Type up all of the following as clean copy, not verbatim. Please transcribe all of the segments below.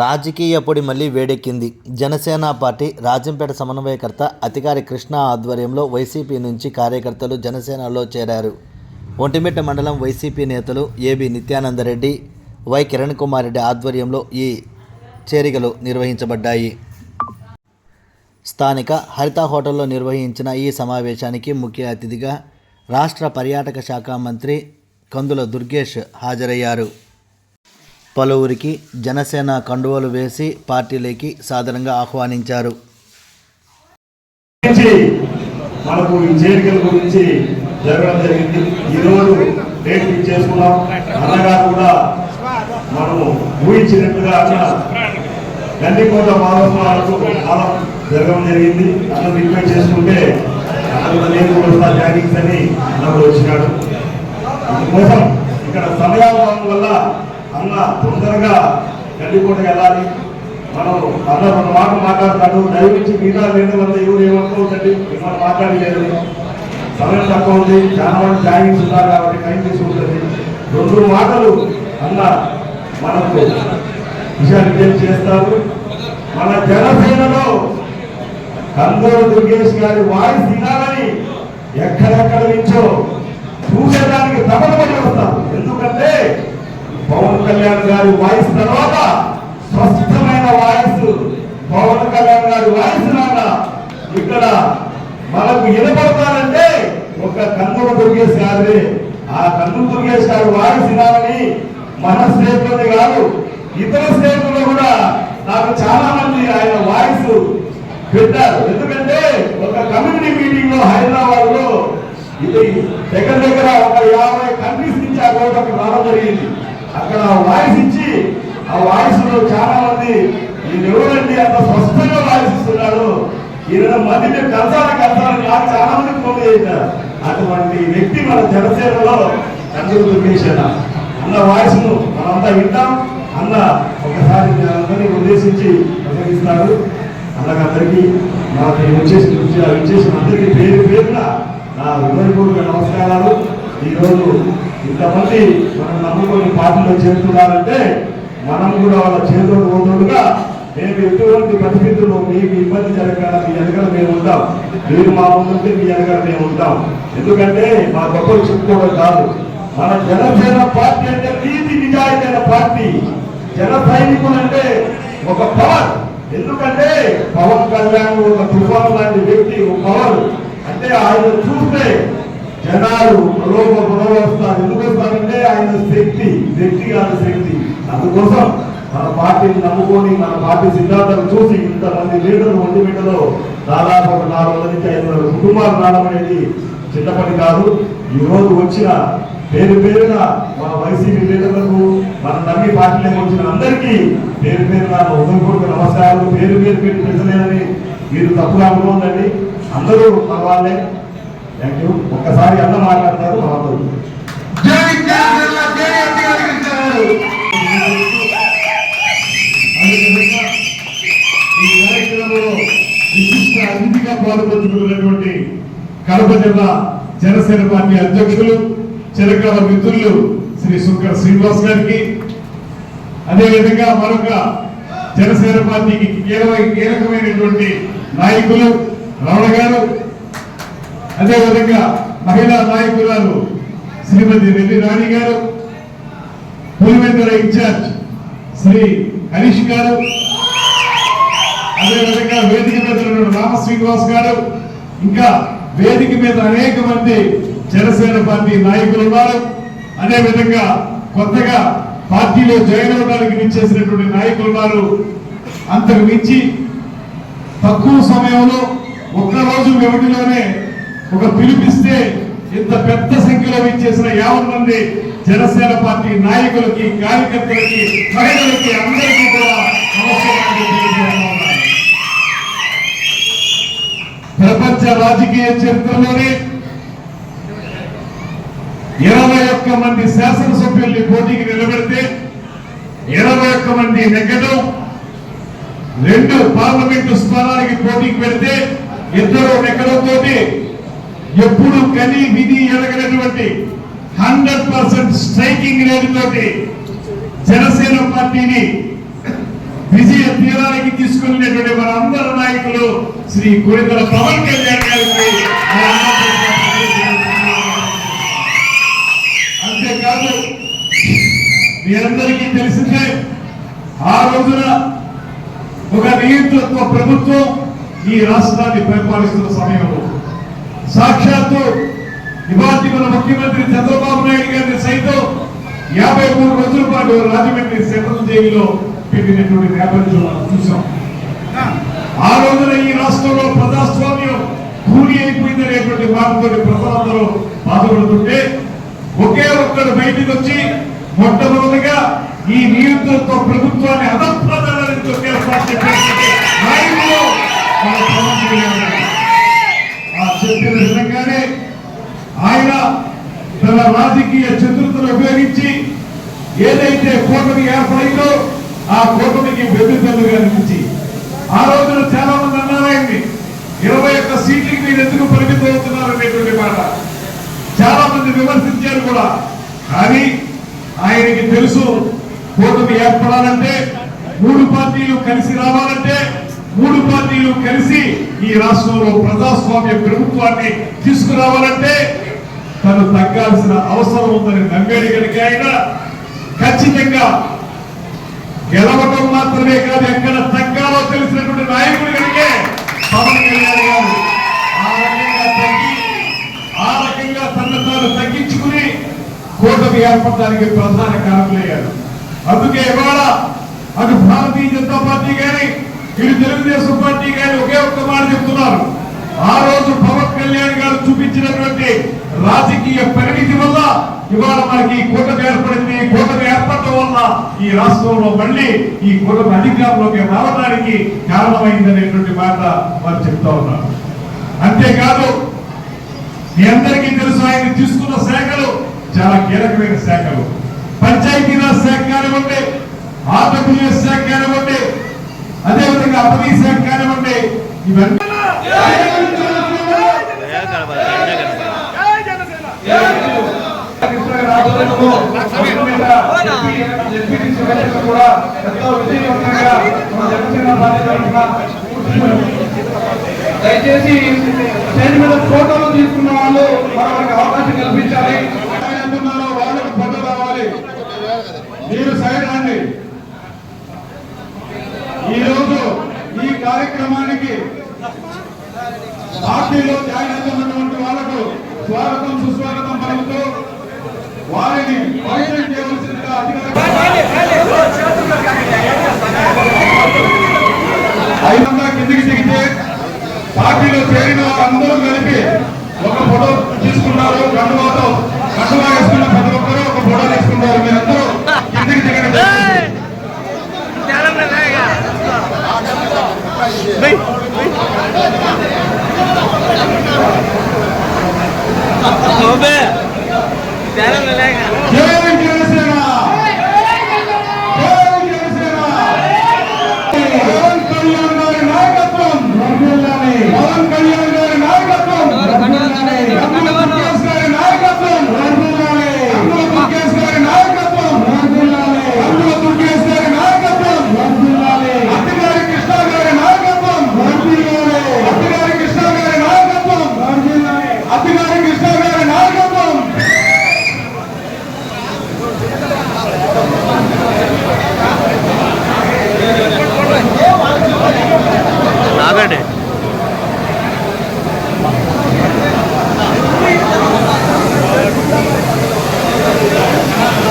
రాజకీయ పొడి మళ్లీ వేడెక్కింది. జనసేన పార్టీ రాజంపేట సమన్వయకర్త అతికారి కృష్ణ ఆధ్వర్యంలో వైసీపీ నుంచి కార్యకర్తలు జనసేనలో చేరారు. ఒంటిమిట్ట మండలం వైసీపీ నేతలు ఏబి నిత్యానందరెడ్డి, వై కిరణ్ కుమార్ రెడ్డి ఆధ్వర్యంలో ఈ చేరికలు నిర్వహించబడ్డాయి. స్థానిక హరిత హోటల్లో నిర్వహించిన ఈ సమావేశానికి ముఖ్య అతిథిగా రాష్ట్ర పర్యాటక శాఖ మంత్రి కందుల దుర్గేష్ హాజరయ్యారు. పలువురికి జనసేన కండువలు వేసి పార్టీలోకి సాదరంగా ఆహ్వానించారు. మనకు ఈ చేరికల గురించి జరగడం జరిగింది. ఈరోజు డేట్ ఫిక్స్ చేసుకున్నాం. అన్నగారు కూడా మనము ఊహించినట్టుగా అన్న గండికోట మహోత్సవాలకు కాలం జరగడం జరిగింది. అన్న రిక్వెస్ట్ చేసుకుంటే నేను కూడా జాయినింగ్స్ అని అన్నప్పుడు వచ్చినాడు. అందుకోసం ఇక్కడ సమయాభావం వల్ల అన్న తొందరగా గండికోటకి వెళ్ళాలి. మనం అన్న రెండు మాటలు మాట్లాడతాడు. దయవించి మిగతా లేని వల్ల ఎవరు ఏమనుకోవద్దండి, మిమ్మల్ని మాట్లాడలేదు. సమయం తక్కువ ఉంది, చాలా మంది జాయినింగ్స్ ఉన్నారు కాబట్టి టైం తీసుకుంటుంది. రెండు మాటలు అన్న మనకు విషయాలు చేస్తారు. మన జనసేనలో కందుల దుర్గేష్ గారి వాయిస్ వినాలని ఎక్కడెక్కడ నుంచో చూసేదానికి తప్పని వస్తారు. ఎందుకంటే పవన్ కళ్యాణ్ గారి వాయిస్ తర్వాత స్పష్టమైన వాయిస్ పవన్ కళ్యాణ్ గారి వాయిస్ లాగా ఇక్కడ మనకు వినపడతారంటే ఒక కందుల దుర్గేష్ గారి ఆ కందుల దుర్గేష్ గారి వాయిస్ వినాలని మన స్టేట్ లోనే కాదు ఇతర స్టేట్లో కూడా నాకు చాలా మంది ఆయన వాయిస్ పెట్టారు. ఎందుకంటే ఒక కమ్యూనిటీ మీటింగ్ లో హైదరాబాద్ లో ఇది దగ్గర ఒక 50 కంట్రీస్ నుంచి ఆ కోటకు రావడం జరిగింది. అక్కడ వాయిస్ ఇచ్చి ఆ వాయిస్ లో చాలా మంది ఈయన ఎవరండి అంత స్పష్టంగా వాయిస్ ఇస్తున్నాడు, 20 మంది కలసాలని నాకు చాలా మంది ఫోన్ చేశారు. అటువంటి వ్యక్తి మన జనసేనలో కందుల దుర్గేష్ అన్న వాయిస్ ను మనంతా వింటాం. అన్న ఒకసారి అందరినీ ఉద్దేశించి ప్రసంగిస్తారు. అందరికీ నాకు విచ్చేసిన అందరికీ పేరు పేరున నా హృదయపూర్వక నమస్కారాలు. ఈరోజు ఇంతమంది మనం నమ్ముకొని పార్టీలో చేరుతున్నారంటే మనం కూడా వాళ్ళ చేతులు ఓటుగా మేము ఎటువంటి పరిస్థితుల్లో మీకు ఇబ్బంది జరగాల మీ వెనకాల మేము ఉంటాం, మీరు మా ముందుంటే మీ వెనకాల మేము ఉంటాం. ఎందుకంటే మా గొప్పలు చెప్పుకోవడం కాదు, మన జనసేన పార్టీ అంటే నీతి నిజాయితీన పార్టీ. జన సైనికులు అంటే ఒక పవర్. ఎందుకంటే పవన్ కళ్యాణ్ ఒక తుఫాను లాంటి వ్యక్తి, ఒక పవర్. అంటే ఆయన చూస్తే జనాలు వస్తారు. ఎందుకు వస్తారంటే ఆయన శక్తి, వ్యక్తి కాదు శక్తి. అందుకోసం మన పార్టీని నమ్ముకొని మన పార్టీ సిద్ధాంతాలు చూసి ఇంతమంది లీడర్లు ఒంటిమిట్టలో దాదాపు ఒక 400 నుంచి 500 కుటుంబాలు రావడం అనేది చిన్న పని కాదు. ఈ రోజు వచ్చిన పేరు పేరున మా వైసీపీ లీడర్లకు మన నమ్మి పార్టీలోకి వచ్చిన అందరికీ పేరు పేరున హృదయపూర్వక నమస్కారాలు. పేరు పేరు పెట్టి పెంచలేదని మీరు తప్పుగా అనుకోండి, అందరూ మన వాళ్ళే. Thank you. ఒక్కసారి అన్న మాట్లాడతారు మనందరూ. ఈ కార్యక్రమంలో విశిష్ట అతిథిగా పాల్గొంటున్నటువంటి కడప జిల్లా జనసేన పార్టీ అధ్యక్షులు చిరకాల మిత్రులు శ్రీ సుంకర శ్రీనివాస్ గారికి, అదేవిధంగా మరొక జనసేన పార్టీకి కీలకమైనటువంటి నాయకులు రమణ గారు, అదేవిధంగా మహిళా నాయకురాలు శ్రీమతి రెడ్డి రాణి గారు, పులివెందుల ఇన్ఛార్జ్ శ్రీ హరీష్ గారు, అదేవిధంగా వేదిక మీద రామ శ్రీనివాస్ గారు, ఇంకా వేదిక మీద అనేక మంది జనసేన పార్టీ నాయకులు ఉన్నారు. అదేవిధంగా కొత్తగా పార్టీలో జాయిన్ అవడానికి నిచ్చేసినటువంటి నాయకులు ఉన్నారు. అంతకు మించి తక్కువ సమయంలో ఒక్కరోజు వ్యవధిలోనే ఒక పిలిపిస్తే ఇంత పెద్ద సంఖ్యలో విచ్చేసిన 50 మంది జనసేన పార్టీ నాయకులకి, కార్యకర్తలకి, మహిళలకి అందరికీ కూడా నమస్కారాలు తెలియజేస్తున్నాను. ప్రపంచ రాజకీయ చరిత్రలోనే 21 మంది శాసనసభ్యుల్ని పోటీకి నిలబెడితే 21 మంది నెగ్గడం, 2 పార్లమెంటు స్థానానికి పోటీకి పెడితే 2 నెగ్గడంతో ఎప్పుడు కని విధి ఎరగనటువంటి 100% స్ట్రైకింగ్ రేట్ తోటి జనసేన పార్టీని విజయ తీరానికి తీసుకున్నటువంటి మన అందరి నాయకులు శ్రీ కొణిదెల పవన్ కళ్యాణ్ గారికి అంతేకాదు మీ అందరికీ తెలిసిందే ఆ రోజున ఒక నియంతృత్వ ప్రభుత్వం ఈ రాష్ట్రాన్ని పరిపాలిస్తున్న సమయంలో సాక్షాత్తు ఇవాటి మన ముఖ్యమంత్రి చంద్రబాబు నాయుడు గారిని సైతం 53 రోజుల పాటు రాజమండ్రి సెంట్రల్ జైలులో పెట్టినటువంటి నేపథ్యం మనం చూసాం. ఆ రోజున ఈ రాష్ట్రంలో ప్రజాస్వామ్యం కూలి అయిపోయిందనేటువంటి మాటతో ప్రజలందరూ బాధపడుతుంటే ఒకే ఒక్కడు బయటకు వచ్చి మొట్టమొదటిగా ఈ నియంత్రణతో ప్రభుత్వాన్ని అధప్రదానికి చెప్పిన విధంగానే ఆయన తన రాజకీయ చతురతను ఉపయోగించి ఏదైతే కూటమి ఏర్పడిందో ఆ కూటమికి బెదిరితలుగా నిలిచి ఆ రోజున చాలా మంది అన్నారాయన్ని 21 సీట్లకి మీరు ఎందుకు పరిమితం అవుతున్నారు అనేటువంటి మాట చాలా మంది విమర్శించారు కూడా. కానీ ఆయనకి తెలుసు కూటమి ఏర్పడాలంటే 3 పార్టీలు కలిసి రావాలంటే 3 పార్టీలు కలిసి ఈ రాష్ట్రంలో ప్రజాస్వామ్య ప్రభుత్వాన్ని తీసుకురావాలంటే తను తగ్గాల్సిన అవసరం ఉందని నమ్మేడు కనుక ఆయన ఖచ్చితంగా గెలవటం మాత్రమే కాదు ఎక్కడ తగ్గాలో తెలిసినటువంటి నాయకుడు కనుకే పవన్ కళ్యాణ్ గారు ఆ రకంగా తనను తాను తగ్గించుకుని కూటమి ఏర్పడడానికి ప్రధాన కారకులయ్యారు. అందుకే ఇవాళ అటు భారతీయ జనతా పార్టీ కానీ ఇటు తెలుగుదేశం పార్టీ కానీ ఒకే ఒక్క మాట చెప్తున్నారు. ఆ రోజు పవన్ కళ్యాణ్ గారు చూపించినటువంటి రాజకీయ పరిణితి వల్ల ఇవాళ మనకి ఈ కూటమి ఏర్పడింది. కూటమి ఏర్పడటం వల్ల ఈ రాష్ట్రంలో మళ్ళీ ఈ కూటమి అధికారంలోకి రావడానికి కారణమైందనేటువంటి మాట వారు చెప్తా ఉన్నారు. అంతేకాదు మీ అందరికీ తెలుసు ఆయన తీసుకున్న శాఖలు చాలా కీలకమైన శాఖలు. పంచాయతీరాజ్ శాఖ కానివ్వండి, ఆంధ్రప్రదేశ్ శాఖ కానివ్వండి, అదేవిధంగా అటవీ శాఖ కానివ్వండి, ఇవన్నీ దయచేసి స్టేజ్ మీద ఫోటోలు తీసుకున్న వాళ్ళు మనకి అవకాశం కల్పించాలి. వాళ్ళకి ఫోటో రావాలి. మీరు సైడ్ రండి. ఈ రోజు ఈ కార్యక్రమానికి పార్టీలో జాయిన్ అవుతున్నటువంటి వాళ్లకు స్వాగతం సుస్వాగతం పలుకుతూ వారిని పరిచయం చేయవలసిందిగా అయినంగా కిందికి దిగితే పార్టీలో చేరిన వారందరూ కలిపి ఒక ఫోటో తీసుకున్నారు. కండువాతో కండువా వేసుకున్న ప్రతి ఒక్కరూ ఒక ఫోటో తీసుకుంటారు. మీరందరూ కిందికి దిగండి.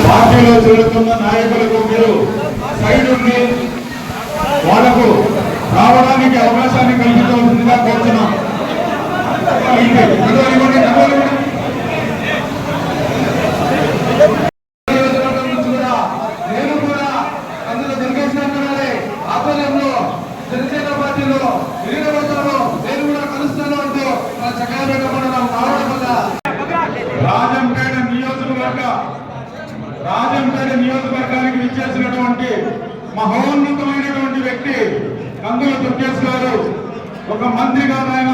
పార్టీలో జరుగుతున్న నాయకులకు మీరు సైడ్ ఉండి వాళ్లకు రావడానికి అవకాశాన్ని కల్పించవలసిందిగా కోరుతున్నాం. నేను కూడా అందులో దుర్గేశ్వర ఆధ్వర్యంలో జనసేన పార్టీలో విలీన రోజుల్లో నేను కూడా కలుస్తాను అంటూ చక్కగా రావడం వల్ల రాజంపేట నియోజకవర్గానికి విచ్చేసినటువంటి మహోన్నతమైనటువంటి వ్యక్తి కందుల దుర్గేష్ గారు ఒక మంత్రిగా ఆయన